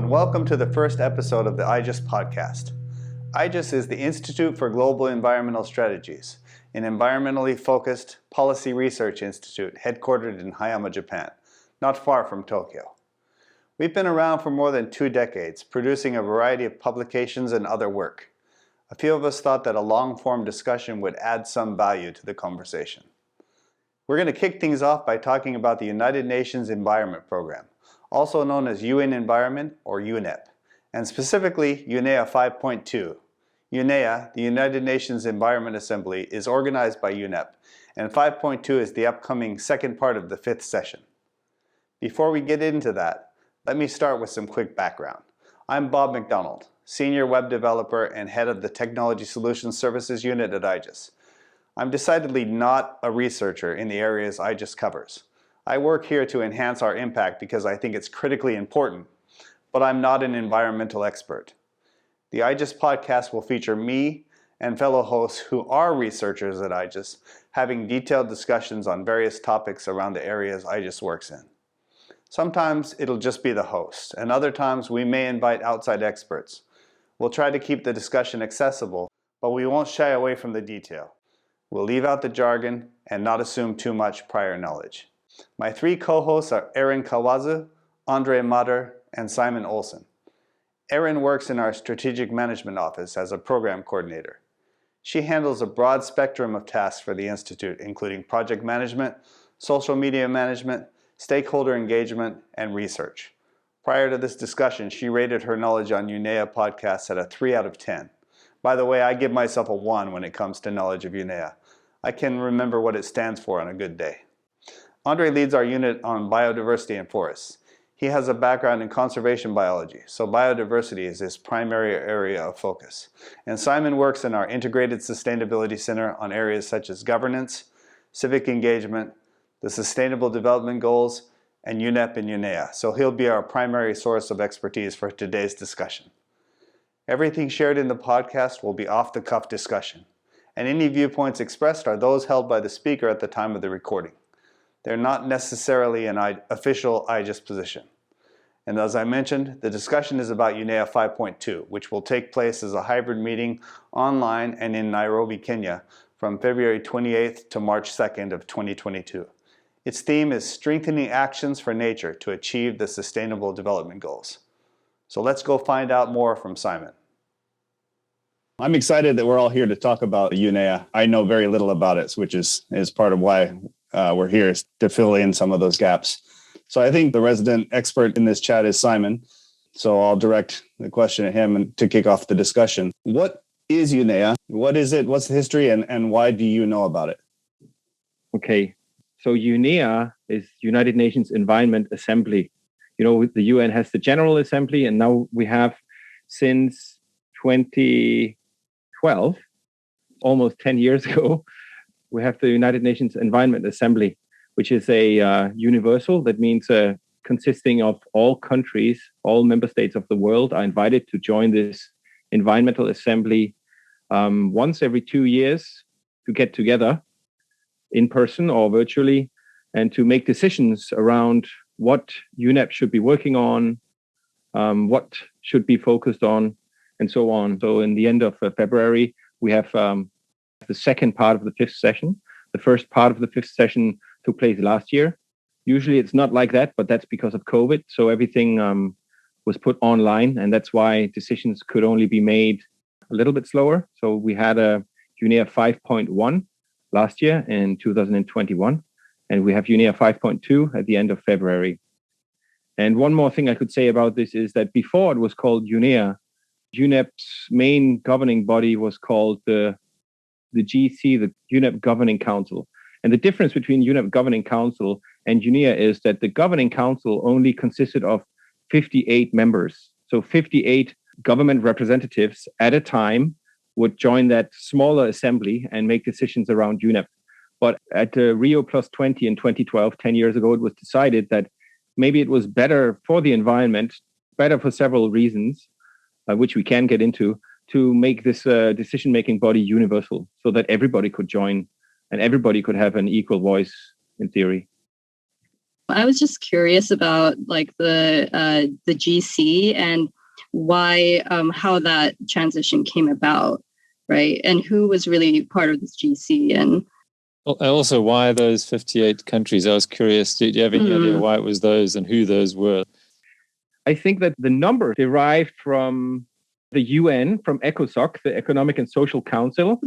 and welcome to the first episode of the IGES podcast. IGES is the Institute for Global Environmental Strategies, an environmentally focused policy research institute headquartered in Hayama, Japan, not far from Tokyo. We've been around for more than 2 decades, producing a variety of publications and other work. A few of us thought that a long-form discussion would add some value to the conversation. We're going to kick things off by talking about the United Nations Environment Program, also known as UN Environment or UNEP, and specifically UNEA-5.2. UNEA, the United Nations Environment Assembly, is organized by UNEP, and 5.2 is the upcoming second part of the 5th session. Before we get into that, let me start with some quick background. I'm Bob McDonald, Senior Web Developer and Head of the Technology Solutions Services Unit at IGES. I'm decidedly not a researcher in the areas IGES covers. I work here to enhance our impact because I think it's critically important, but I'm not an environmental expert. The IGES podcast will feature me and fellow hosts who are researchers at IGES, having detailed discussions on various topics around the areas IGES works in. Sometimes it'll just be the host, and other times we may invite outside experts. We'll try to keep the discussion accessible, but we won't shy away from the detail. We'll leave out the jargon and not assume too much prior knowledge. My 3 co-hosts are Erin Kawazu, Andre Matter, and Simon Olsen. Erin works in our Strategic Management Office as a program coordinator. She handles a broad spectrum of tasks for the Institute, including project management, social media management, stakeholder engagement, and research. Prior to this discussion, she rated her knowledge on UNEA podcasts at a 3 out of 10. By the way, I give myself a 1 when it comes to knowledge of UNEA. I can remember what it stands for on a good day. Andre leads our unit on biodiversity and forests. He has a background in conservation biology, so biodiversity is his primary area of focus. And Simon works in our Integrated Sustainability Center on areas such as governance, civic engagement, the Sustainable Development Goals, and UNEP and UNEA, so he'll be our primary source of expertise for today's discussion. Everything shared in the podcast will be off-the-cuff discussion, and any viewpoints expressed are those held by the speaker at the time of the recording. They're not necessarily an official IGES position. And as I mentioned, the discussion is about UNEA 5.2, which will take place as a hybrid meeting online and in Nairobi, Kenya, from February 28th to March 2nd of 2022. Its theme is strengthening actions for nature to achieve the Sustainable Development Goals. So let's go find out more from Simon. I'm excited that we're all here to talk about UNEA. I know very little about it, which is part of why we're here, is to fill in some of those gaps. So I think the resident expert in this chat is Simon. So I'll direct the question at him to kick off the discussion. What is UNEA? What is it? What's the history? And why do you know about it? Okay. So UNEA is United Nations Environment Assembly. You know, the UN has the General Assembly, and now we have since 2012, almost 10 years ago, we have the United Nations Environment Assembly, which is a universal. That means consisting of all countries, all member states of the world are invited to join this environmental assembly once every 2 years to get together in person or virtually and to make decisions around what UNEP should be working on, what should be focused on, and so on. So in the end of February, we have the second part of the 5th session. The first part of the 5th session took place last year. Usually it's not like that, but that's because of COVID. So everything was put online, and that's why decisions could only be made a little bit slower. So we had a UNEA 5.1 last year in 2021, and we have UNEA 5.2 at the end of February. And one more thing I could say about this is that before it was called UNEA, UNEP's main governing body was called the GC, the UNEP Governing Council. And the difference between UNEP Governing Council and UNEA is that the Governing Council only consisted of 58 members. So 58 government representatives at a time would join that smaller assembly and make decisions around UNEP. But at Rio Plus 20 in 2012, 10 years ago, it was decided that maybe it was better for the environment, better for several reasons, which we can get into, to make this decision-making body universal so that everybody could join and everybody could have an equal voice in theory. I was just curious about like the GC and why how that transition came about, right? And who was really part of this GC and also why those 58 countries? I was curious. Do you have any idea why it was those and who those were? I think that the number derived from the UN, from ECOSOC, the Economic and Social Council,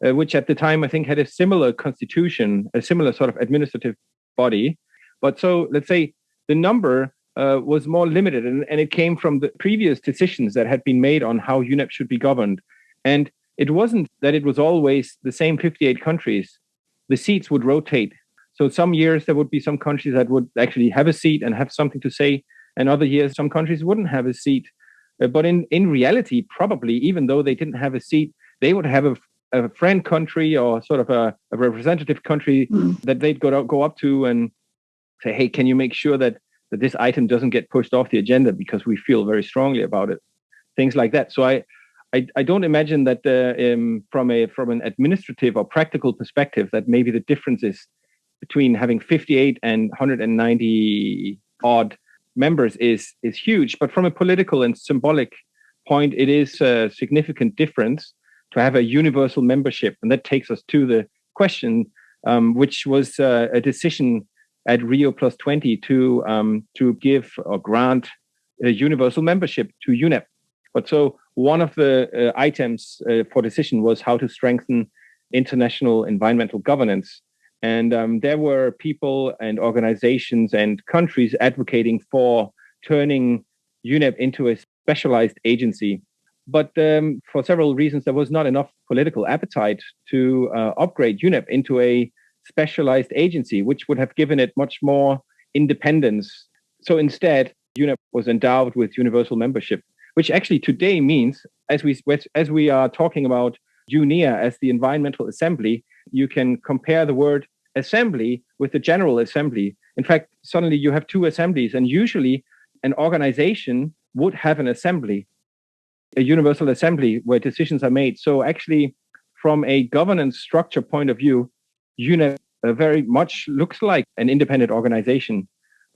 which at the time I think had a similar constitution, a similar sort of administrative body. But so let's say the number was more limited, and it came from the previous decisions that had been made on how UNEP should be governed. And it wasn't that it was always the same 58 countries. The seats would rotate. So some years there would be some countries that would actually have a seat and have something to say, and other years some countries wouldn't have a seat. But in reality, probably, even though they didn't have a seat, they would have a friend country or sort of a representative country that they'd go up to and say, hey, can you make sure that this item doesn't get pushed off the agenda because we feel very strongly about it? Things like that. So I don't imagine that from an administrative or practical perspective that maybe the differences between having 58 and 190 odd members is huge. But from a political and symbolic point, it is a significant difference to have a universal membership. And that takes us to the question, which was a decision at Rio Plus 20 to give or grant a universal membership to UNEP. But so one of the items for decision was how to strengthen international environmental governance. And there were people and organizations and countries advocating for turning UNEP into a specialized agency. But for several reasons, there was not enough political appetite to upgrade UNEP into a specialized agency, which would have given it much more independence. So instead, UNEP was endowed with universal membership, which actually today means, as we are talking about UNEA as the Environmental Assembly, you can compare the word assembly with the General Assembly. In fact, suddenly you have two assemblies, and usually an organization would have an assembly, a universal assembly where decisions are made. So actually, from a governance structure point of view, UNEP very much looks like an independent organization.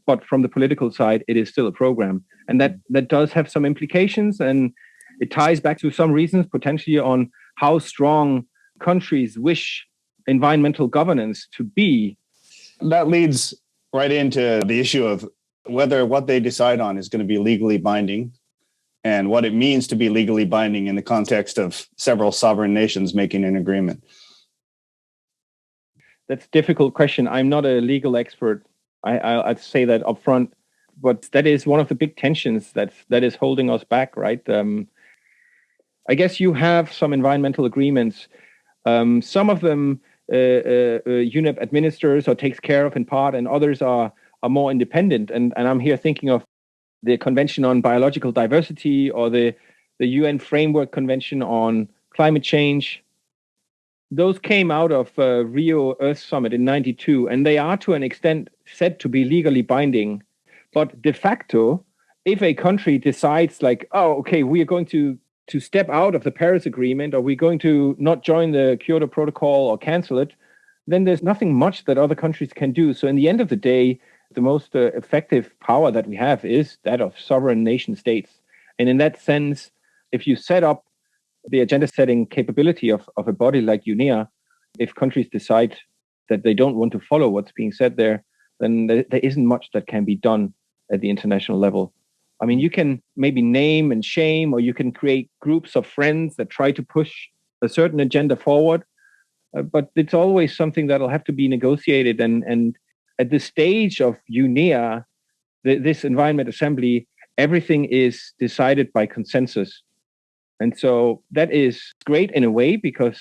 But from the political side, it is still a program. And that does have some implications, and it ties back to some reasons potentially on how strong countries wish environmental governance to be. That leads right into the issue of whether what they decide on is going to be legally binding and what it means to be legally binding in the context of several sovereign nations making an agreement. That's a difficult question. I'm not a legal expert. I'd say that up front, but that is one of the big tensions that is holding us back, right? I guess you have some environmental agreements. Some of them UNEP administers or takes care of in part, and others are more independent. And I'm here thinking of the Convention on Biological Diversity or the UN Framework Convention on Climate Change. Those came out of Rio Earth Summit in '92, and they are to an extent said to be legally binding. But de facto, if a country decides like, oh, okay, we are going to step out of the Paris Agreement, or we're going to not join the Kyoto Protocol or cancel it, then there's nothing much that other countries can do. So in the end of the day, the most effective power that we have is that of sovereign nation states. And in that sense, if you set up the agenda setting capability of a body like UNEA, if countries decide that they don't want to follow what's being said there, then there isn't much that can be done at the international level. I mean, you can maybe name and shame, or you can create groups of friends that try to push a certain agenda forward. But it's always something that'll have to be negotiated. And at the stage of UNEA, this Environment Assembly, everything is decided by consensus. And so that is great in a way, because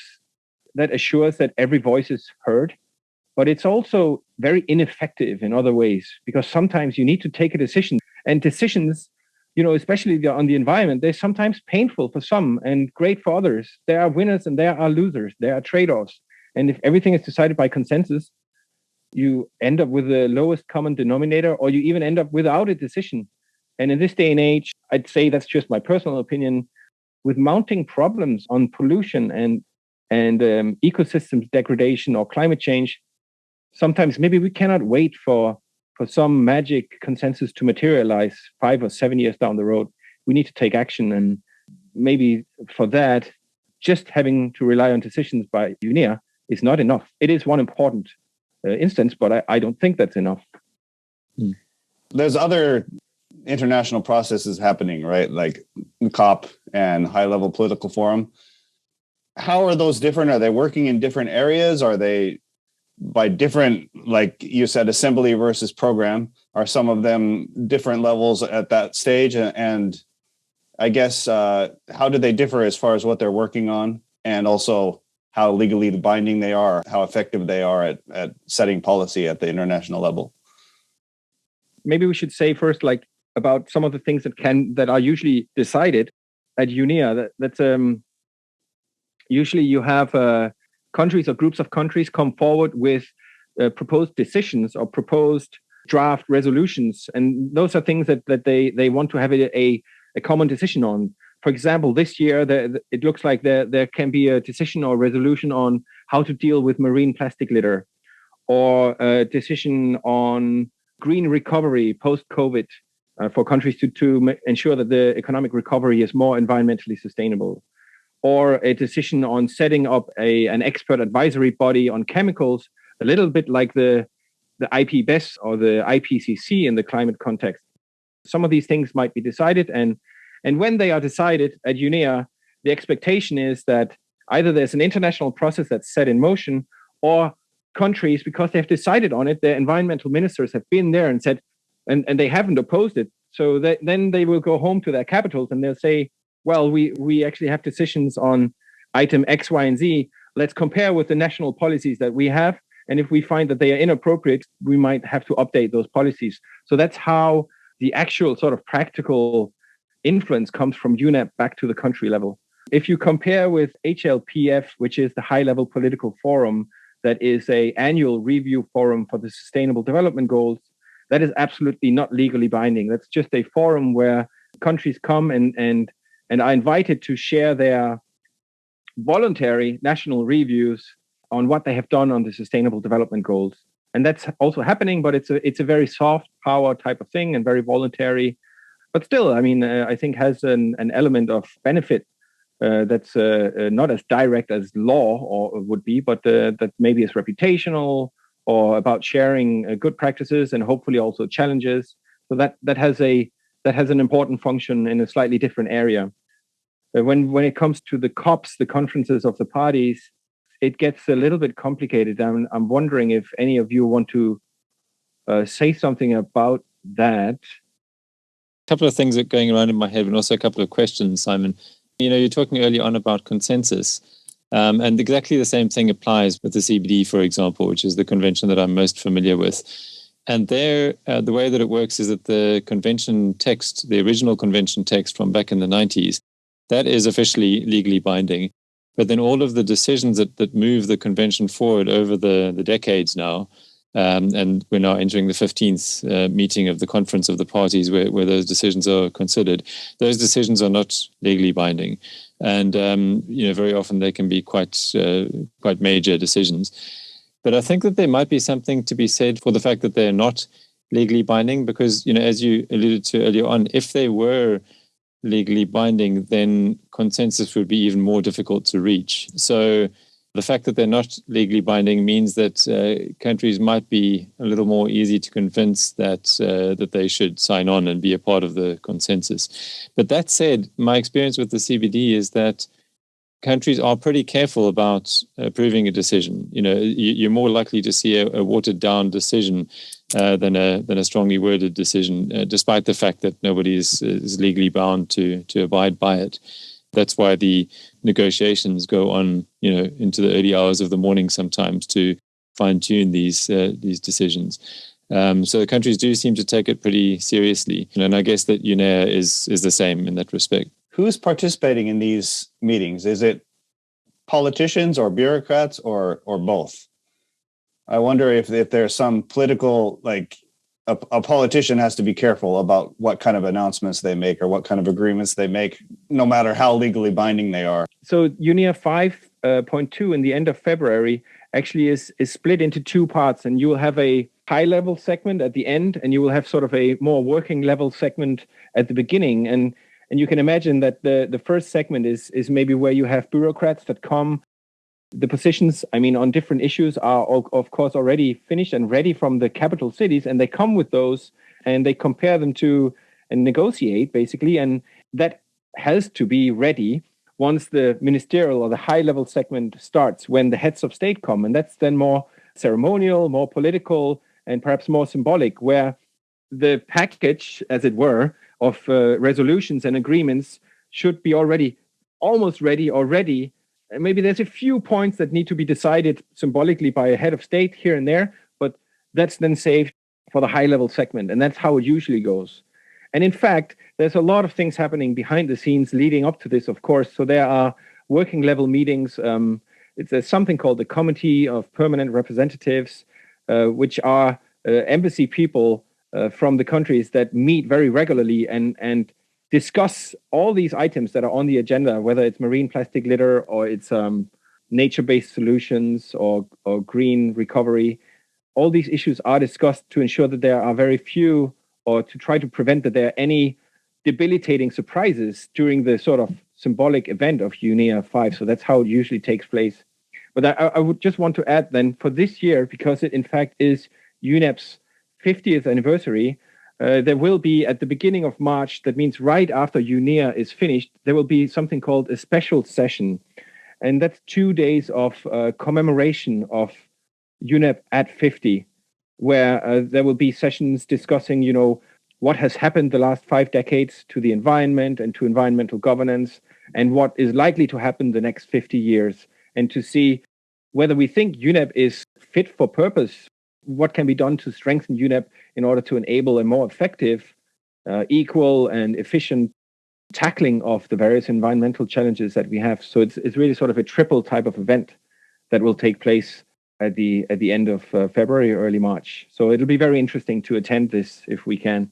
that assures that every voice is heard. But it's also very ineffective in other ways, because sometimes you need to take a decision. And decisions, especially on the environment, they're sometimes painful for some and great for others. There are winners and there are losers. There are trade-offs. And if everything is decided by consensus, you end up with the lowest common denominator, or you even end up without a decision. And in this day and age, I'd say that's just my personal opinion, with mounting problems on pollution and ecosystems degradation or climate change, sometimes maybe we cannot wait for for some magic consensus to materialize 5 or 7 years down the road, we need to take action. And maybe for that, just having to rely on decisions by UNEA is not enough. It is one important instance, but I don't think that's enough. There's other international processes happening, right? Like COP and high-level political forum. How are those different? Are they working in different areas? Are they by different, like you said, assembly versus program? Are some of them different levels at that stage? And I guess, how do they differ as far as what they're working on, and also how legally binding they are, how effective they are at setting policy at the international level? Maybe we should say first, like, about some of the things that are usually decided at UNEA. That's usually you have countries or groups of countries come forward with proposed decisions or proposed draft resolutions, and those are things that they want to have a common decision on. For example, this year it looks like there can be a decision or resolution on how to deal with marine plastic litter, or a decision on green recovery post-COVID for countries to ensure that the economic recovery is more environmentally sustainable, or a decision on setting up an expert advisory body on chemicals, a little bit like the IPBES or the IPCC in the climate context. Some of these things might be decided, and when they are decided at UNEA, the expectation is that either there's an international process that's set in motion, or countries, because they've decided on it, their environmental ministers have been there and said, and they haven't opposed it. So then they will go home to their capitals and they'll say, well, we actually have decisions on item X, Y, and Z. Let's compare with the national policies that we have. And if we find that they are inappropriate, we might have to update those policies. So that's how the actual sort of practical influence comes from UNEP back to the country level. If you compare with HLPF, which is the high-level political forum, that is an annual review forum for the Sustainable Development Goals, that is absolutely not legally binding. That's just a forum where countries come and are invited to share their voluntary national reviews on what they have done on the Sustainable Development Goals. And that's also happening, but it's a very soft power type of thing and very voluntary. But still, I mean, I think has an element of benefit that's not as direct as law or would be, but that maybe is reputational or about sharing good practices and hopefully also challenges. So that has an important function in a slightly different area. When it comes to the COPs, the conferences of the parties, it gets a little bit complicated. I'm wondering if any of you want to say something about that. A couple of things that are going around in my head, and also a couple of questions, Simon. You're talking early on about consensus, and exactly the same thing applies with the CBD, for example, which is the convention that I'm most familiar with. And there, the way that it works is that the convention text, the original convention text from back in the 90s, that is officially legally binding. But then all of the decisions that move the convention forward over the decades now, and we're now entering the 15th meeting of the Conference of the Parties where those decisions are considered. Those decisions are not legally binding. And, very often they can be quite major decisions. But I think that there might be something to be said for the fact that they're not legally binding, because, as you alluded to earlier on, if they were legally binding, then consensus would be even more difficult to reach. So the fact that they're not legally binding means that countries might be a little more easy to convince that they should sign on and be a part of the consensus. But that said, my experience with the CBD is that countries are pretty careful about approving a decision. You're more likely to see a watered-down decision than a strongly worded decision, despite the fact that nobody is legally bound to abide by it. That's why the negotiations go on, into the early hours of the morning sometimes to fine-tune these decisions. So the countries do seem to take it pretty seriously, and I guess that UNEA is the same in that respect. Who's participating in these meetings? Is it politicians or bureaucrats or both? I wonder if there's some political, like a politician has to be careful about what kind of announcements they make or what kind of agreements they make, no matter how legally binding they are. So UNEA-5.2 in the end of February actually is split into two parts, and you will have a high-level segment at the end, and you will have sort of a more working-level segment at the beginning. And you can imagine that the first segment is maybe where you have bureaucrats that come. The positions, on different issues are, of course, already finished and ready from the capital cities, and they come with those, and they compare them to and negotiate, basically. And that has to be ready once the ministerial or the high-level segment starts, when the heads of state come. And that's then more ceremonial, more political, and perhaps more symbolic, where the package, as it were, of resolutions and agreements should be almost ready already. And maybe there's a few points that need to be decided symbolically by a head of state here and there, but that's then saved for the high-level segment. And that's how it usually goes. And in fact, there's a lot of things happening behind the scenes leading up to this, of course. So there are working level meetings. There's something called the Committee of Permanent Representatives, which are embassy people from the countries that meet very regularly and discuss all these items that are on the agenda, whether it's marine plastic litter or it's nature-based solutions or green recovery. All these issues are discussed to ensure that there are very few, or to try to prevent that there are any debilitating surprises during the sort of symbolic event of UNEA-5. So that's how it usually takes place. But I would just want to add then, for this year, because it in fact is UNEP's 50th anniversary, there will be at the beginning of March, that means right after UNEA is finished, there will be something called a special session. And that's 2 days of commemoration of UNEP at 50, where there will be sessions discussing, what has happened the last 5 decades to the environment and to environmental governance, and what is likely to happen the next 50 years, and to see whether we think UNEP is fit for purpose, what can be done to strengthen UNEP in order to enable a more effective, equal and efficient tackling of the various environmental challenges that we have. So it's really sort of a triple type of event that will take place at the end of February, early March. So it'll be very interesting to attend this if we can.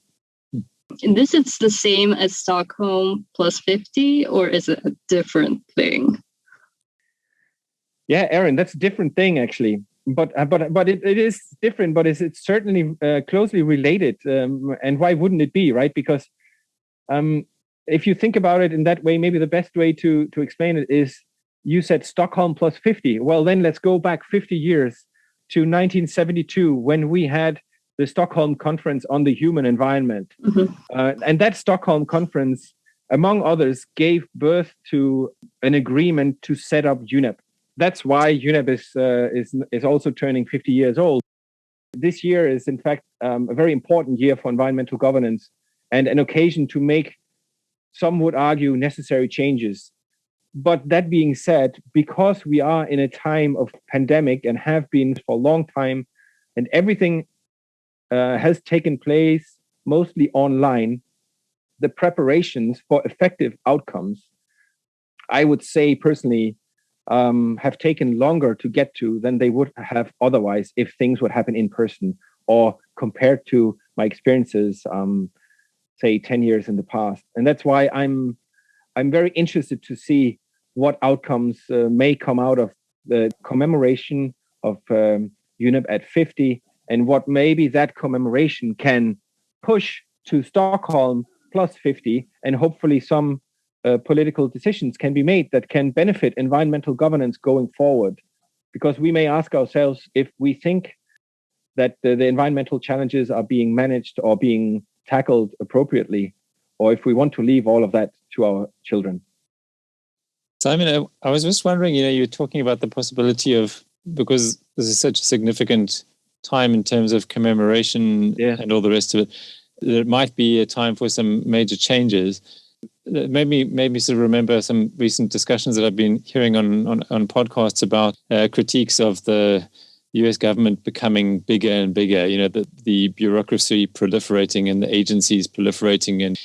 And this is the same as Stockholm Plus 50, or is it a different thing? Yeah, Aaron, that's a different thing actually. But it is different, but it's certainly closely related. And why wouldn't it be, right? Because if you think about it in that way, maybe the best way to explain it is, you said Stockholm Plus 50. Well, then let's go back 50 years to 1972, when we had the Stockholm Conference on the Human Environment. Mm-hmm. And that Stockholm Conference, among others, gave birth to an agreement to set up UNEP. That's why UNEP is also turning 50 years old. This year is, in fact, a very important year for environmental governance, and an occasion to make, some would argue, necessary changes. But that being said, because we are in a time of pandemic and have been for a long time, and everything has taken place mostly online, the preparations for effective outcomes, I would say personally, have taken longer to get to than they would have otherwise if things would happen in person, or compared to my experiences, say 10 years in the past. And that's why I'm very interested to see what outcomes may come out of the commemoration of UNEP at 50, and what maybe that commemoration can push to Stockholm Plus 50, and hopefully some political decisions can be made that can benefit environmental governance going forward. Because we may ask ourselves if we think that the environmental challenges are being managed or being tackled appropriately, or if we want to leave all of that to our children. Simon, I was just wondering, you're talking about the possibility of, because this is such a significant time in terms of commemoration and all the rest of it, there might be a time for some major changes. It made me sort of remember some recent discussions that I've been hearing on podcasts about critiques of the US government becoming bigger and bigger, the bureaucracy proliferating and the agencies proliferating, and,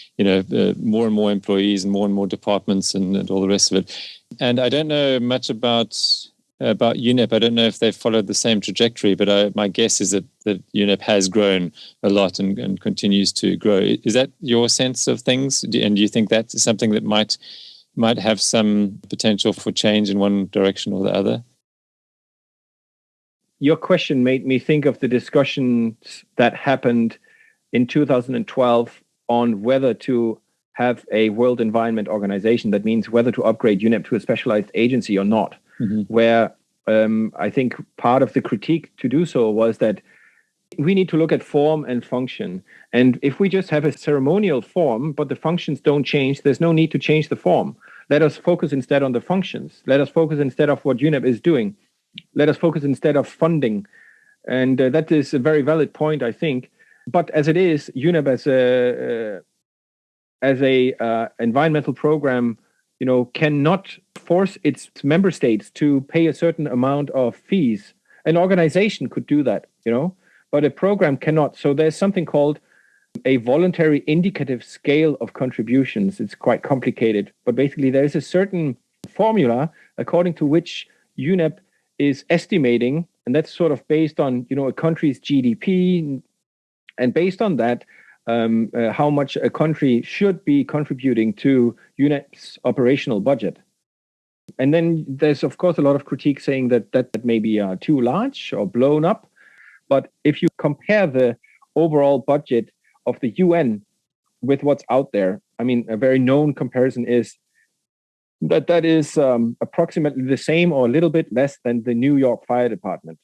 more and more employees and more departments and all the rest of it. And I don't know much about UNEP. I don't know if they've followed the same trajectory, but my guess is that UNEP has grown a lot and continues to grow. Is that your sense of things? And do you think that's something that might have some potential for change in one direction or the other? your question made me think of the discussions that happened in 2012 on whether to have a World Environment Organization. That means whether to upgrade UNEP to a specialized agency or not, where I think part of the critique to do so was that we need to look at form and function. And if we just have a ceremonial form, but the functions don't change, there's no need to change the form. Let us focus instead on the functions. Let us focus instead of what UNEP is doing. Let us focus instead of funding. And that is a very valid point, I think. But as it is, UNEP as a environmental program, cannot force its member states to pay a certain amount of fees. An organization could do that, but a program cannot. So there's something called a voluntary indicative scale of contributions. It's quite complicated, but basically there's a certain formula according to which UNEP is estimating, and that's sort of based on a country's GDP, and based on that, how much a country should be contributing to UNEP's operational budget. And then there's of course a lot of critique saying that may be too large or blown up. But if you compare the overall budget of the UN with what's out there, I mean, a very known comparison is that is approximately the same or a little bit less than the New York Fire Department.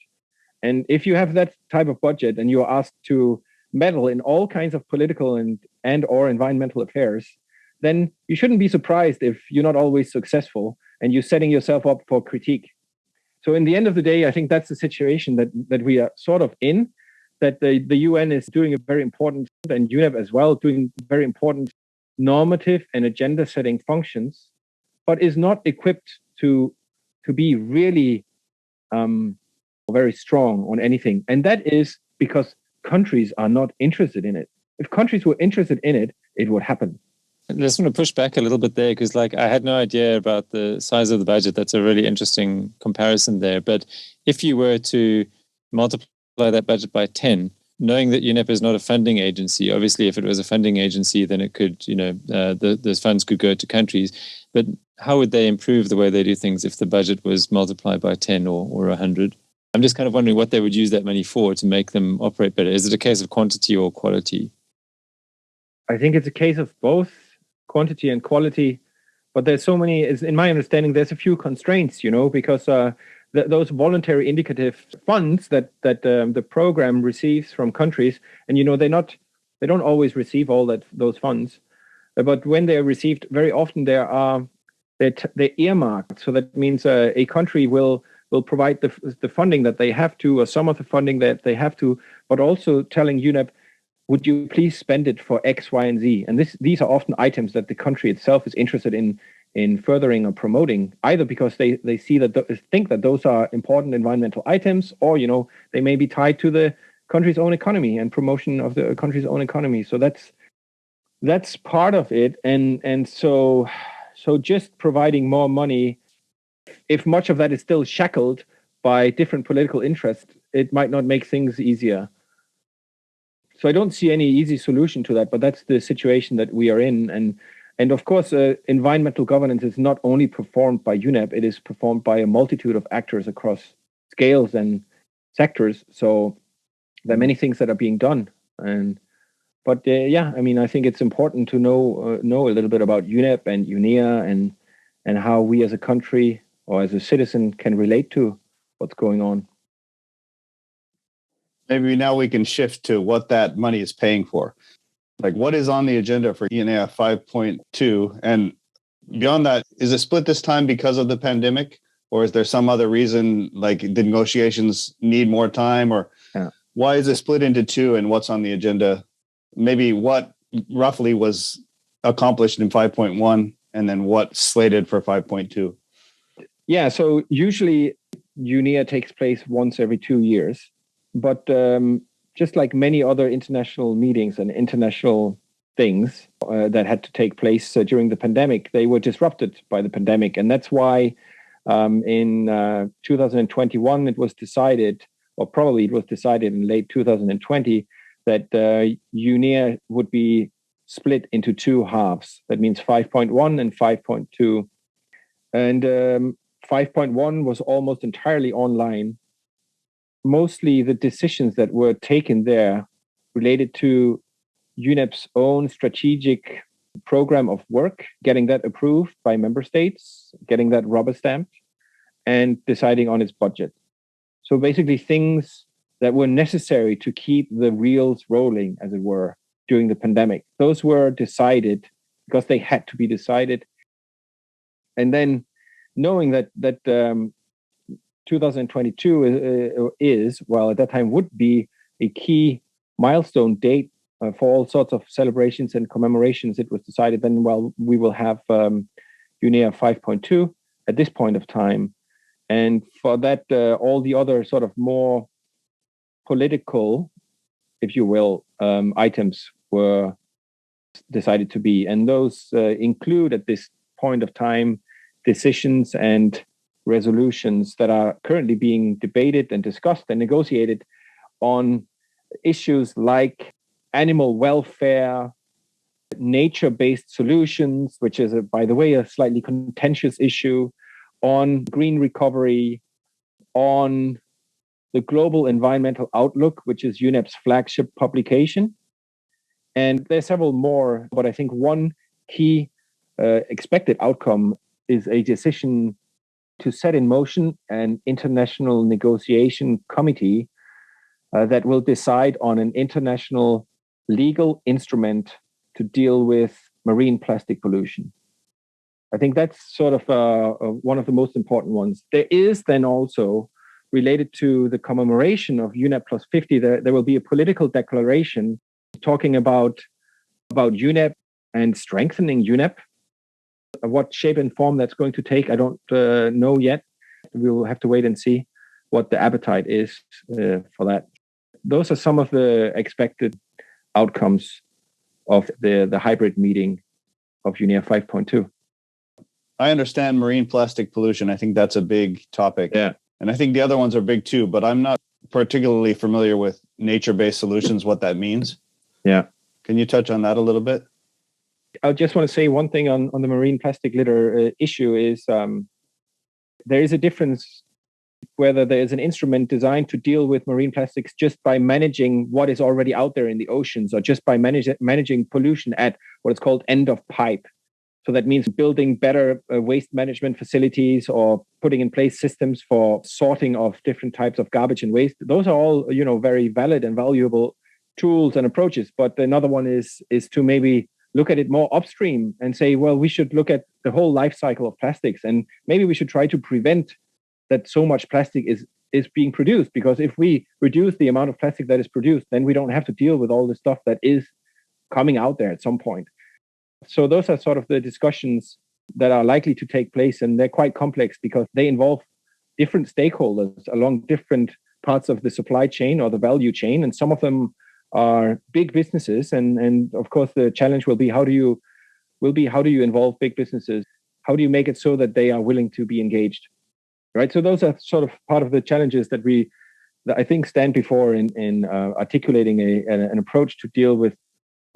And if you have that type of budget and you're asked to meddle in all kinds of political and or environmental affairs, then you shouldn't be surprised if you're not always successful and you're setting yourself up for critique. So in the end of the day, I think that's the situation that we are sort of in, that the UN is doing a very important, and UNEP as well, doing very important normative and agenda setting functions, but is not equipped to be really very strong on anything. And that is because countries are not interested in it. If countries were interested in it, it would happen. I just want to push back a little bit there because I had no idea about the size of the budget. That's a really interesting comparison there. But if you were to multiply that budget by 10, knowing that UNEP is not a funding agency, obviously if it was a funding agency, then it could, those funds could go to countries. But how would they improve the way they do things if the budget was multiplied by 10 or 100? I'm just kind of wondering what they would use that money for to make them operate better. Is it a case of quantity or quality? I think it's a case of both quantity and quality, but there's so many, in my understanding, there's a few constraints, because those voluntary indicative funds that the program receives from countries, and they don't always receive all those funds, but when they're received, very often they're earmarked. So that means a country will provide the funding that they have to, or some of the funding that they have to, but also telling UNEP, would you please spend it for X, Y, and Z? And these are often items that the country itself is interested in furthering or promoting, either because they see think that those are important environmental items, or they may be tied to the country's own economy and promotion of the country's own economy. So that's part of it. And so just providing more money, if much of that is still shackled by different political interests, it might not make things easier. So I don't see any easy solution to that, but that's the situation that we are in. And of course, environmental governance is not only performed by UNEP, it is performed by a multitude of actors across scales and sectors. So there are many things that are being done. But I think it's important to know a little bit about UNEP and UNEA and how we as a country or as a citizen can relate to what's going on. Maybe now we can shift to what that money is paying for. Like, what is on the agenda for UNEA 5.2? And beyond that, is it split this time because of the pandemic? Or is there some other reason, like the negotiations need more time? Or why is it split into two, and what's on the agenda? Maybe what roughly was accomplished in 5.1 and then what's slated for 5.2? Yeah, so usually UNEA takes place once every 2 years. But just like many other international meetings and international things that had to take place during the pandemic, they were disrupted by the pandemic. And that's why in 2021, it was decided, or probably it was decided in late 2020, that UNEA would be split into two halves. That means 5.1 and 5.2. And 5.1 was almost entirely online. mostly the decisions that were taken there related to UNEP's own strategic program of work, getting that approved by member states, getting that rubber stamped, and deciding on its budget. So basically things that were necessary to keep the wheels rolling, as it were, during the pandemic. Those were decided because they had to be decided. And then knowing that 2022 is, well, at that time would be a key milestone date for all sorts of celebrations and commemorations, it was decided then, well, we will have UNEA 5.2 at this point of time. And for that, all the other sort of more political, if you will, items were decided to be. And those include at this point of time decisions and resolutions that are currently being debated and discussed and negotiated on issues like animal welfare, nature-based solutions, which is, by the way, a slightly contentious issue, on green recovery, on the Global Environmental Outlook, which is UNEP's flagship publication. And there's several more, but I think one key expected outcome is a decision to set in motion an international negotiation committee that will decide on an international legal instrument to deal with marine plastic pollution. I think that's sort of one of the most important ones. There is then also, related to the commemoration of UNEP plus 50, there will be a political declaration talking about UNEP and strengthening UNEP. What shape and form that's going to take, I don't know yet. We will have to wait and see what the appetite is for that. Those are some of the expected outcomes of the hybrid meeting of UNEA 5.2. I understand marine plastic pollution. I think that's a big topic. Yeah. And I think the other ones are big too, but I'm not particularly familiar with nature-based solutions, what that means. Yeah. Can you touch on that a little bit? I just want to say one thing on the marine plastic litter issue is there is a difference whether there is an instrument designed to deal with marine plastics just by managing what is already out there in the oceans, or just by managing pollution at what is called end of pipe. So that means building better waste management facilities or putting in place systems for sorting of different types of garbage and waste. Those are all, very valid and valuable tools and approaches. But another one is to maybe look at it more upstream and say, well, we should look at the whole life cycle of plastics, and maybe we should try to prevent that so much plastic is being produced. Because if we reduce the amount of plastic that is produced, then we don't have to deal with all the stuff that is coming out there at some point. So those are sort of the discussions that are likely to take place, and they're quite complex because they involve different stakeholders along different parts of the supply chain or the value chain, and some of them are big businesses, and of course the challenge will be how do you involve big businesses? How do you make it so that they are willing to be engaged? Right. So those are sort of part of the challenges that I think stand before in articulating an approach to deal with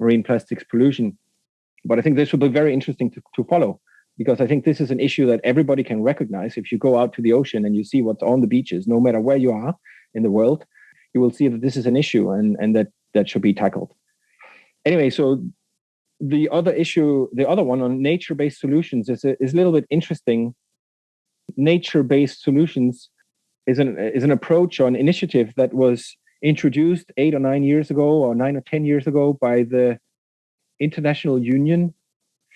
marine plastics pollution. But I think this will be very interesting to follow, because I think this is an issue that everybody can recognize. If you go out to the ocean and you see what's on the beaches, no matter where you are in the world, you will see that this is an issue and that should be tackled. Anyway, so the other one on nature-based solutions is a little bit interesting. Nature-based solutions is an approach or an initiative that was introduced 8 or 9 years ago, or 9 or 10 years ago, by the International Union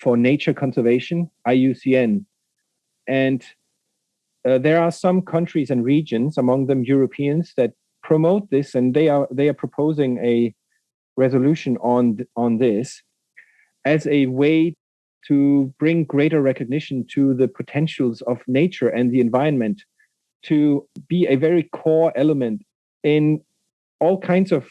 for Nature Conservation, IUCN. And there are some countries and regions, among them Europeans, that promote this, and they are proposing a resolution on this as a way to bring greater recognition to the potentials of nature and the environment, to be a very core element in all kinds of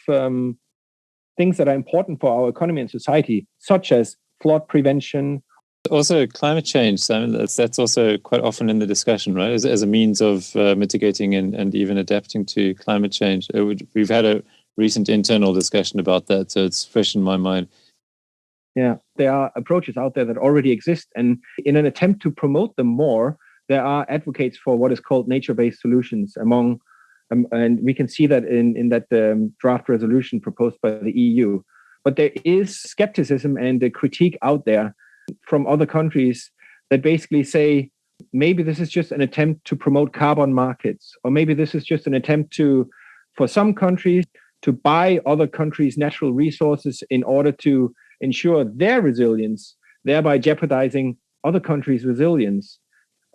things that are important for our economy and society, such as flood prevention. Also, climate change, Simon, that's also quite often in the discussion, right? As a means of mitigating and even adapting to climate change. We've had a recent internal discussion about that, so it's fresh in my mind. Yeah, there are approaches out there that already exist. And in an attempt to promote them more, there are advocates for what is called nature-based solutions among And we can see that in that draft resolution proposed by the EU. But there is skepticism and a critique out there from other countries that basically say, maybe this is just an attempt to promote carbon markets, or maybe this is just an attempt for some countries to buy other countries' natural resources in order to ensure their resilience, thereby jeopardizing other countries' resilience.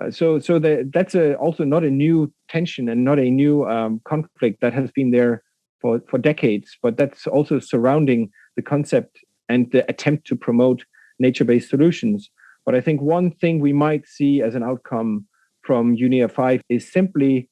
So that's also not a new tension and not a new conflict that has been there for decades, but that's also surrounding the concept and the attempt to promote nature-based solutions. But I think one thing we might see as an outcome from UNEA-5 is simply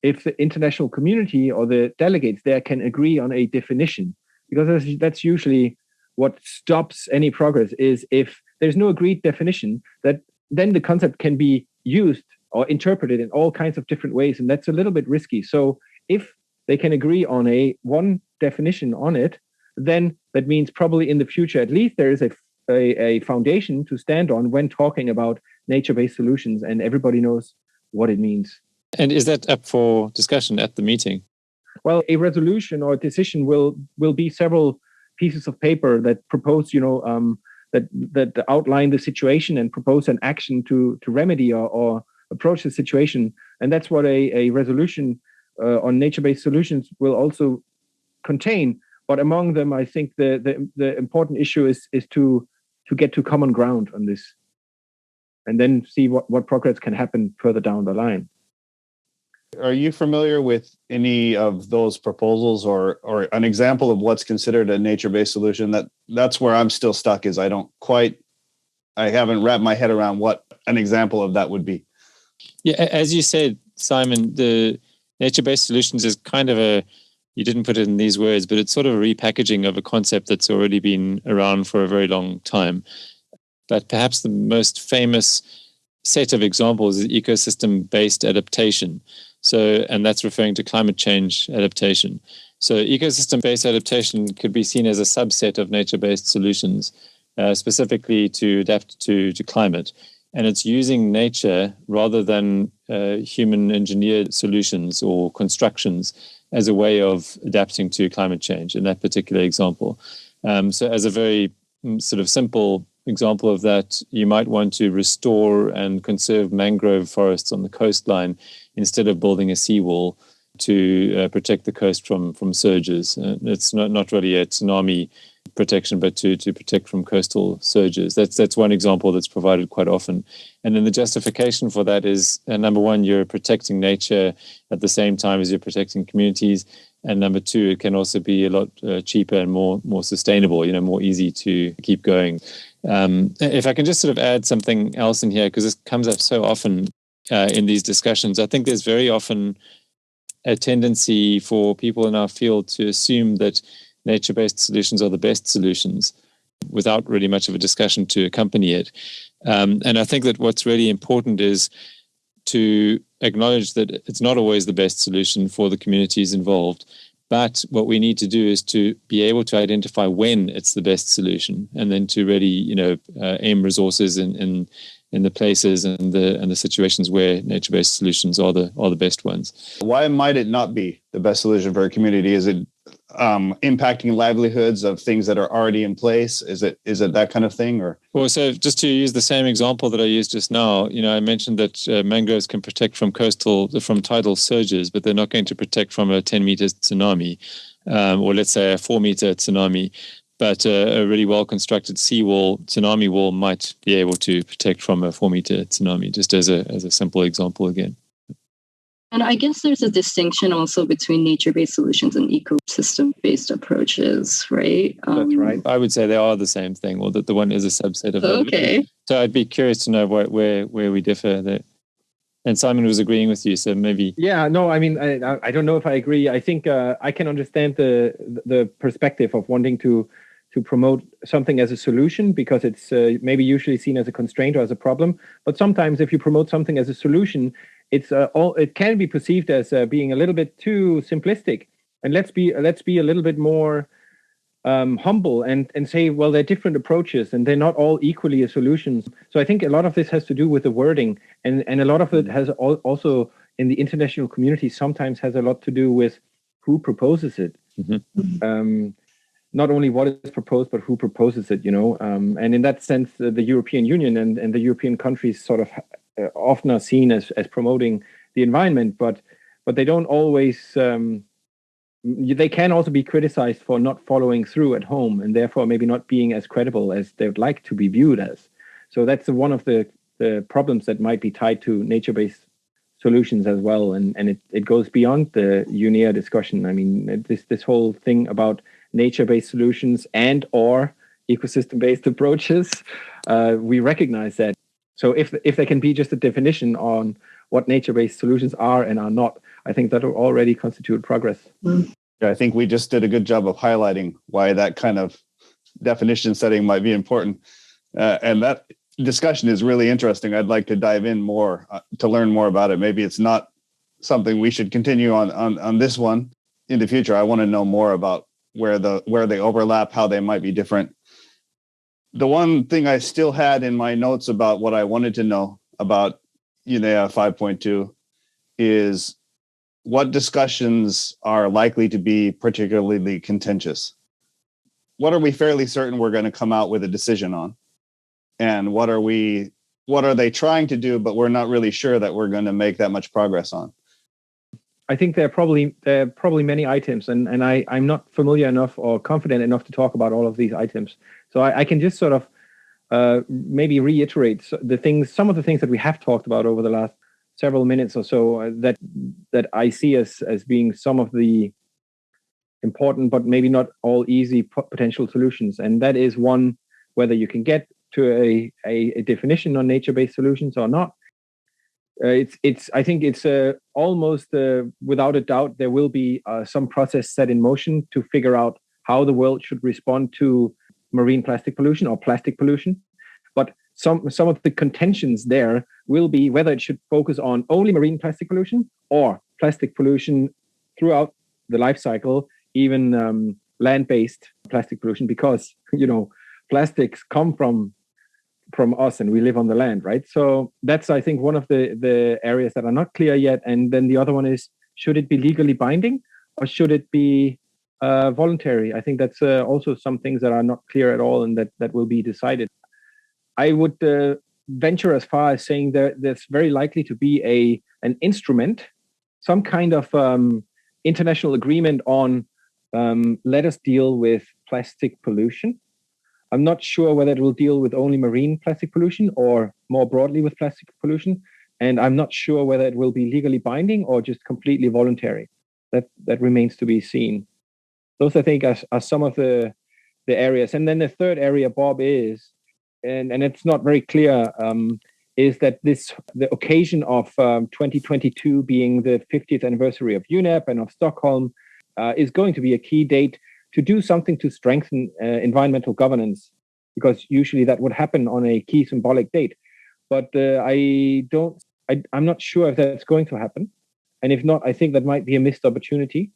if the international community or the delegates there can agree on a definition, because that's usually what stops any progress. Is if there's no agreed definition, that then the concept can be used or interpreted in all kinds of different ways, and that's a little bit risky. So if they can agree on one definition on it, then that means probably in the future, at least there is a foundation to stand on when talking about nature-based solutions, and everybody knows what it means. And is that up for discussion at the meeting? Well, a resolution or a decision will be several pieces of paper that propose, that outline the situation and propose an action to remedy or approach the situation. And that's what a resolution on nature-based solutions will also contain. But among them, I think the important issue is to get to common ground on this, and then see what progress can happen further down the line. Are you familiar with any of those proposals or an example of what's considered a nature-based solution? That's where I'm still stuck, is I haven't wrapped my head around what an example of that would be. Yeah, as you said, Simon, the nature-based solutions is kind of you didn't put it in these words, but it's sort of a repackaging of a concept that's already been around for a very long time. But perhaps the most famous set of examples is ecosystem-based adaptation. And that's referring to climate change adaptation. So ecosystem-based adaptation could be seen as a subset of nature-based solutions, specifically to adapt to climate. And it's using nature rather than human-engineered solutions or constructions as a way of adapting to climate change in that particular example. So as a very sort of simple example of that, you might want to restore and conserve mangrove forests on the coastline instead of building a seawall to protect the coast from surges. It's not really a tsunami protection, but to protect from coastal surges. That's one example that's provided quite often. And then the justification for that is, number one, you're protecting nature at the same time as you're protecting communities. And number two, it can also be a lot cheaper and more sustainable, more easy to keep going. If I can just sort of add something else in here, because this comes up so often in these discussions, I think there's very often a tendency for people in our field to assume that nature-based solutions are the best solutions without really much of a discussion to accompany it. And I think that what's really important is to acknowledge that it's not always the best solution for the communities involved. But what we need to do is to be able to identify when it's the best solution, and then to really, aim resources in the places and the situations where nature-based solutions are the best ones. Why might it not be the best solution for a community? Is it impacting livelihoods of things that are already in place? Is it that kind of thing? Or well, so just to use the same example that I used just now, I mentioned that mangroves can protect from tidal surges, but they're not going to protect from a 10-meter tsunami, or let's say a 4-meter tsunami. But a really well-constructed tsunami wall might be able to protect from a 4-meter tsunami, just as a simple example again. And I guess there's a distinction also between nature-based solutions and ecosystem-based approaches, right? That's right. I would say they are the same thing, or that the one is a subset of that. Okay. So I'd be curious to know where we differ there. And Simon was agreeing with you, so maybe. Yeah, no, I mean, I don't know if I agree. I think I can understand the perspective of wanting to promote something as a solution, because it's maybe usually seen as a constraint or as a problem. But sometimes if you promote something as a solution, it can be perceived as being a little bit too simplistic. And let's be a little bit more humble and say, well, there are different approaches and they're not all equally a solution. So I think a lot of this has to do with the wording, and a lot of it has also in the international community sometimes has a lot to do with who proposes it. Not only what is proposed, but who proposes it, and in that sense, the European Union and the European countries sort of often are seen as promoting the environment, but they don't always, they can also be criticized for not following through at home, and therefore maybe not being as credible as they would like to be viewed as. So that's one of the problems that might be tied to nature-based solutions as well, and it goes beyond the UNEA discussion. I mean, this whole thing about nature-based solutions and or ecosystem-based approaches, we recognize that. So if there can be just a definition on what nature-based solutions are and are not, I think that will already constitute progress. Yeah, I think we just did a good job of highlighting why that kind of definition setting might be important. And that discussion is really interesting. I'd like to dive in more to learn more about it. Maybe it's not something we should continue on this one in the future. I want to know more about where they overlap, how they might be different. The one thing I still had in my notes about what I wanted to know about UNEA 5.2 is what discussions are likely to be particularly contentious. What are we fairly certain we're going to come out with a decision on? And what are they trying to do, but we're not really sure that we're going to make that much progress on? I think there are probably many items, and I'm not familiar enough or confident enough to talk about all of these items. So I can just sort of maybe reiterate some of the things that we have talked about over the last several minutes or so that I see as being some of the important, but maybe not all easy potential solutions. And that is one, whether you can get to a definition on nature-based solutions or not. I think it's almost without a doubt there will be some process set in motion to figure out how the world should respond to marine plastic pollution or plastic pollution. But some of the contentions there will be whether it should focus on only marine plastic pollution or plastic pollution throughout the life cycle, even land-based plastic pollution, because plastics come from us and we live on the land, right? So that's, I think, one of the areas that are not clear yet. And then the other one is, should it be legally binding or should it be voluntary? I think that's also some things that are not clear at all and that will be decided. I would venture as far as saying that there's very likely to be an instrument, some kind of international agreement on let us deal with plastic pollution. I'm not sure whether it will deal with only marine plastic pollution or more broadly with plastic pollution. And I'm not sure whether it will be legally binding or just completely voluntary. That remains to be seen. Those, I think, are some of the areas. And then the third area, Bob, is, and it's not very clear, is that the occasion of 2022 being the 50th anniversary of UNEP and of Stockholm is going to be a key date to do something to strengthen environmental governance, because usually that would happen on a key symbolic date. But I'm not sure if that's going to happen. And if not, I think that might be a missed opportunity.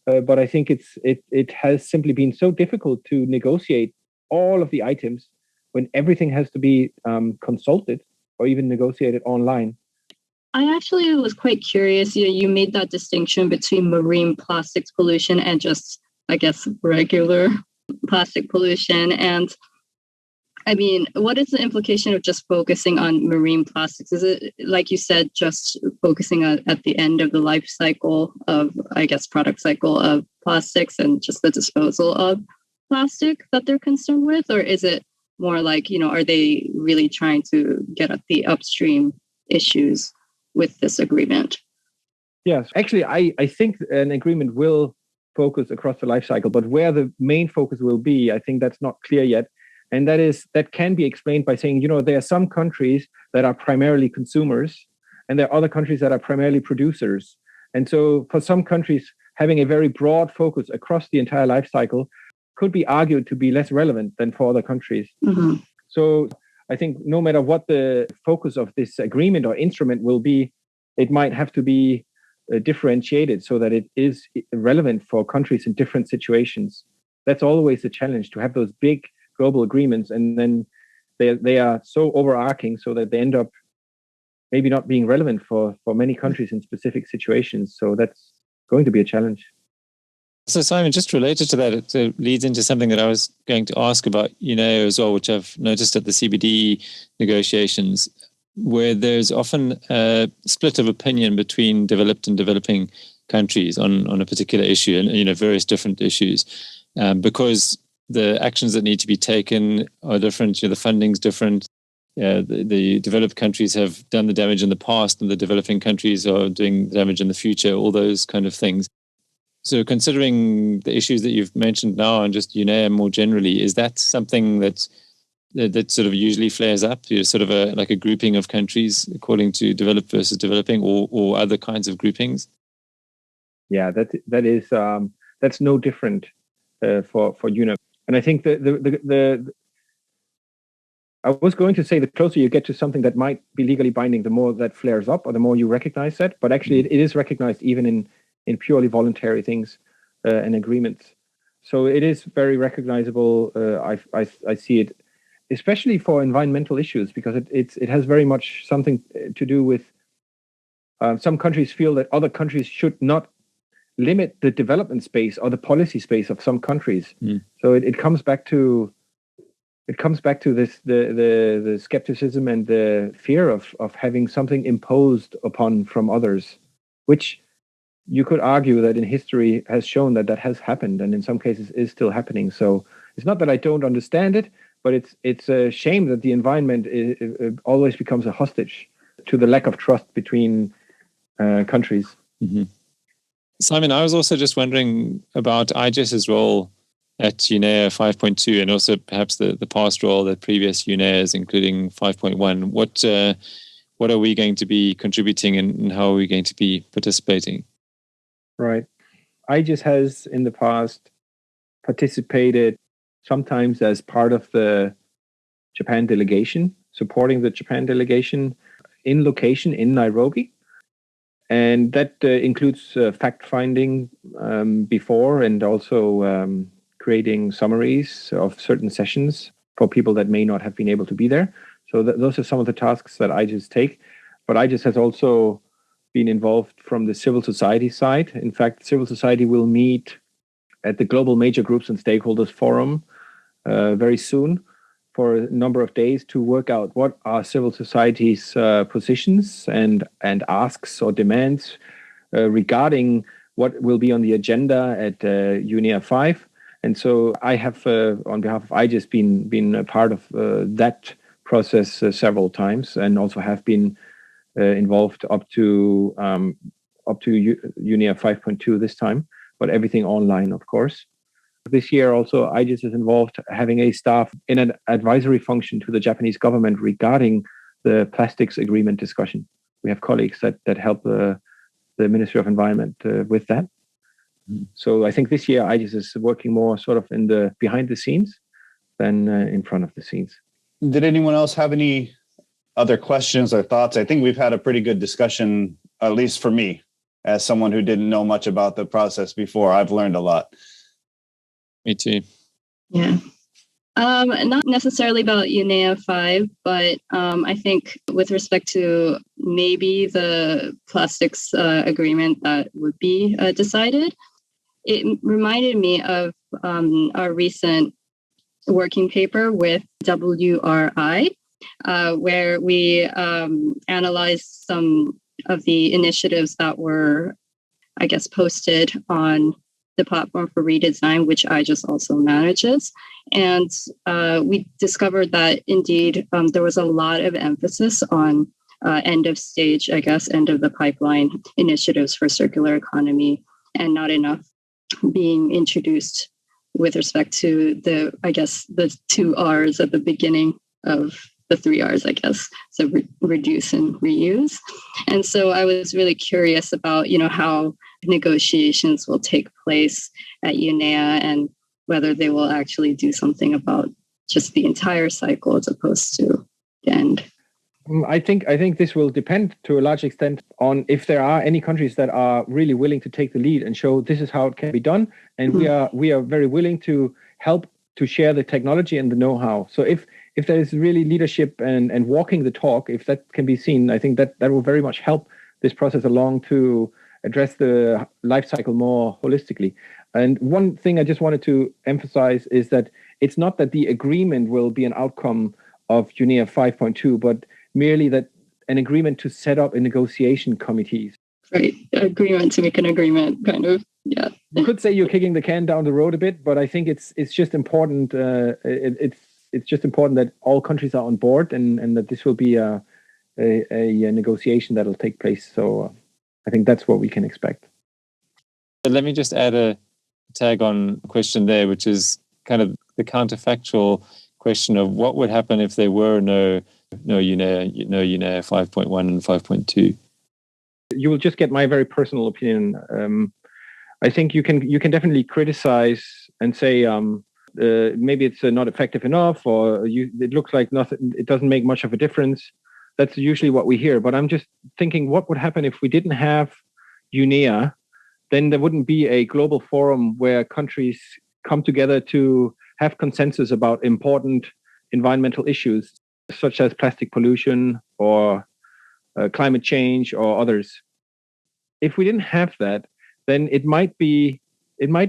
But I think it has simply been so difficult to negotiate all of the items when everything has to be consulted or even negotiated online. I actually was quite curious. You made that distinction between marine plastics pollution and just, I guess, regular plastic pollution. And I mean, what is the implication of just focusing on marine plastics? Is it, like you said, just focusing at the end of the life cycle of, I guess, product cycle of plastics and just the disposal of plastic that they're concerned with? Or is it more like, are they really trying to get at the upstream issues with this agreement? Yes, actually, I think an agreement will focus across the life cycle, but where the main focus will be, I think that's not clear yet. And that can be explained by saying, there are some countries that are primarily consumers and there are other countries that are primarily producers. And so for some countries, having a very broad focus across the entire life cycle could be argued to be less relevant than for other countries. Mm-hmm. So I think no matter what the focus of this agreement or instrument will be, it might have to be differentiated so that it is relevant for countries in different situations. That's always a challenge, to have those big global agreements and then they are so overarching so that they end up maybe not being relevant for many countries in specific situations. So that's going to be a challenge. So Simon, just related to that, it leads into something that I was going to ask about UNEA as well, which I've noticed at the CBD negotiations, where there's often a split of opinion between developed and developing countries on a particular issue, and various different issues, because the actions that need to be taken are different. The funding's different. The developed countries have done the damage in the past, and the developing countries are doing damage in the future. All those kind of things. So considering the issues that you've mentioned now and just UNEA more generally, is that something that sort of usually flares up? Sort of like a grouping of countries according to developed versus developing, or other kinds of groupings? Yeah, that is that's no different for UNEP. And I think the I was going to say the closer you get to something that might be legally binding, the more that flares up, or the more you recognize that. But actually, it is recognized even in purely voluntary things and agreements. So it is very recognizable. I see it, especially for environmental issues, because it has very much something to do with some countries feel that other countries should not limit the development space or the policy space of some countries. So it comes back to this the skepticism and the fear of having something imposed upon from others, which you could argue that in history has shown that has happened, and in some cases is still happening. So it's not that I don't understand it, but it's a shame that the environment always becomes a hostage to the lack of trust between countries. Mm-hmm. Simon, I was also just wondering about IGES's role at UNEA 5.2, and also perhaps the past role that previous UNEAs, including 5.1. What are we going to be contributing, and how are we going to be participating? Right. IGES has in the past participated sometimes as part of the Japan delegation, supporting the Japan delegation in location in Nairobi. And that includes fact-finding before, and also creating summaries of certain sessions for people that may not have been able to be there. So those are some of the tasks that IGES take. But IGES has also been involved from the civil society side. In fact, civil society will meet at the Global Major Groups and Stakeholders Forum very soon for a number of days to work out what are civil society's positions and asks or demands regarding what will be on the agenda at UNEA 5. And so I have, on behalf of IGES, been a part of that process several times, and also have been involved up to UNEA 5.2 this time, but everything online, of course. This year also, IGES is involved having a staff in an advisory function to the Japanese government regarding the plastics agreement discussion. We have colleagues that help the Ministry of Environment with that. So I think this year IGES is working more sort of in the behind the scenes than in front of the scenes. Did anyone else have any other questions or thoughts? I think we've had a pretty good discussion, at least for me, as someone who didn't know much about the process before. I've learned a lot. Me too. Yeah. Not necessarily about UNEA 5, but I think with respect to maybe the plastics agreement that would be decided, it reminded me of our recent working paper with WRI, where we analyzed some of the initiatives that were, I guess, posted on the platform for redesign, which IGES also manages. And we discovered that indeed there was a lot of emphasis on end of stage, I guess, end of the pipeline initiatives for circular economy, and not enough being introduced with respect to the 2 R's at the beginning of the 3 R's, I guess. So reduce and reuse. And so I was really curious about, how negotiations will take place at UNEA, and whether they will actually do something about just the entire cycle as opposed to the end. I think this will depend to a large extent on if there are any countries that are really willing to take the lead and show this is how it can be done, and we are very willing to help to share the technology and the know-how. So if if there is really leadership and walking the talk, if that can be seen, I think that will very much help this process along to address the life cycle more holistically. And one thing I just wanted to emphasize is that it's not that the agreement will be an outcome of UNEA 5.2, but merely that an agreement to set up a negotiation committees. Right, agreement to make an agreement, kind of. Yeah. You could say you're kicking the can down the road a bit, but I think it's just important. It's just important that all countries are on board, and that this will be a negotiation that will take place. So I think that's what we can expect. Let me just add a tag-on question there, which is kind of the counterfactual question of what would happen if there were no UNEA 5.1 and 5.2. You will just get my very personal opinion. I think you can definitely criticize and say maybe it's not effective enough, or it looks like nothing. It doesn't make much of a difference. That's usually what we hear. But I'm just thinking, what would happen if we didn't have UNEA? Then there wouldn't be a global forum where countries come together to have consensus about important environmental issues, such as plastic pollution or climate change or others. If we didn't have that, then it might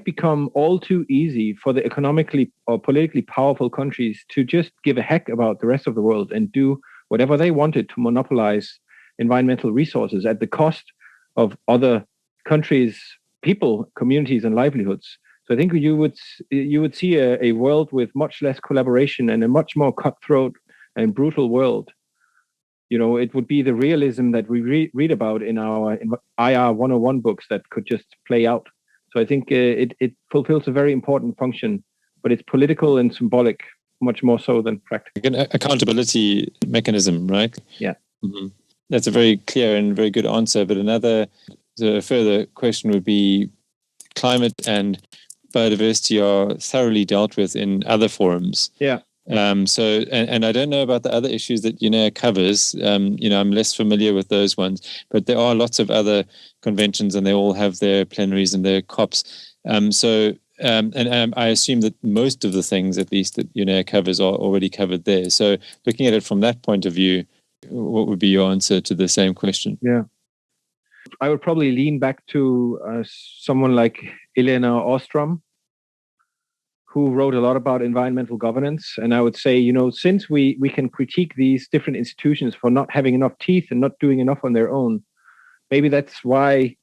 become all too easy for the economically or politically powerful countries to just give a heck about the rest of the world and do whatever they wanted to monopolize environmental resources at the cost of other countries, people, communities, and livelihoods. So I think you would see a world with much less collaboration and a much more cutthroat and brutal world. It would be the realism that we read about in our IR 101 books that could just play out. So I think it fulfills a very important function, but it's political and symbolic, much more so than practical. An accountability mechanism, right? Yeah. Mm-hmm. That's a very clear and very good answer. But the further question would be, climate and biodiversity are thoroughly dealt with in other forums. Yeah. So I don't know about the other issues that UNEA covers. I'm less familiar with those ones, but there are lots of other conventions, and they all have their plenaries and their COPs. I assume that most of the things, at least, that UNEA covers are already covered there. So looking at it from that point of view, what would be your answer to the same question? Yeah, I would probably lean back to someone like Elena Ostrom, who wrote a lot about environmental governance. And I would say, since we can critique these different institutions for not having enough teeth and not doing enough on their own, maybe that's why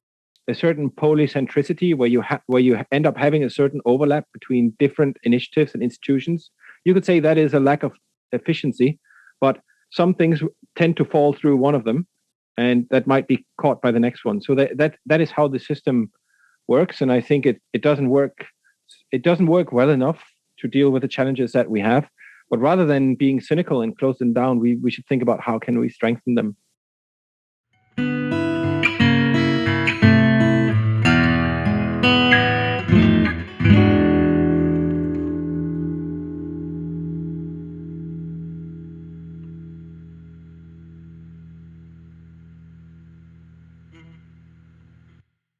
a certain polycentricity, where you end up having a certain overlap between different initiatives and institutions, you could say that is a lack of efficiency. But some things tend to fall through one of them, and that might be caught by the next one. So that is how the system works. And I think it doesn't work. It doesn't work well enough to deal with the challenges that we have. But rather than being cynical and close them down, we should think about how can we strengthen them.